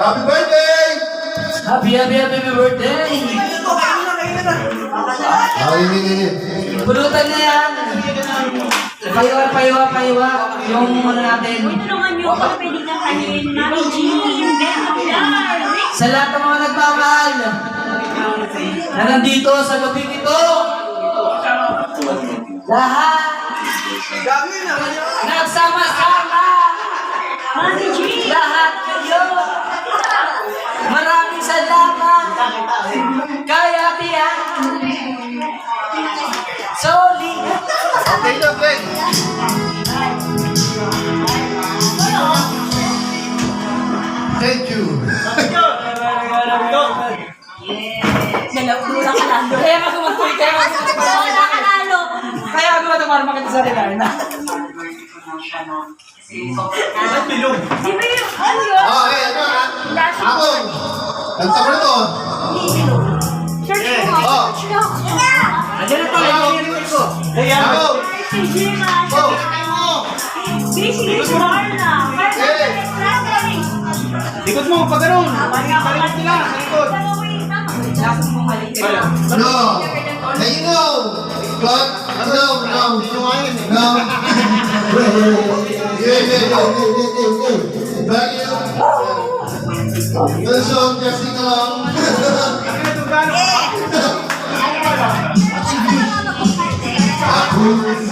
Happy birthday! Happy birthday! Pulutan na yan! Paiwa. Yung ano natin. Tulungan niyo ako, pwede na kanin. Mami G, Sa lahat ng mga nagmamahal na nandito sa lubing ito. Lahat nagsama-sama. Mami G, Lahat kayo. Maraming salamat. Kaya tiyan. Sorry. Okay na, Greg. Thank you. nalagpula ka lalo. Kaya nga sumagpulit kayo. Wala ka lalo. Kaya nga tumara makita sa rin na. Di ba yung, ano yun? Oh, hey, ano ha? Ako. Kanta mo na to. Search mo nga. Oh. Search mo. Andiyan na to. Ako. Si Jima. Oh. Sige, si Marla. Likod mo, pag ganun. Salikod nila, salikod. No. Hey, you know. But, no. Yeah. Back you. Let's show them sing along. Aku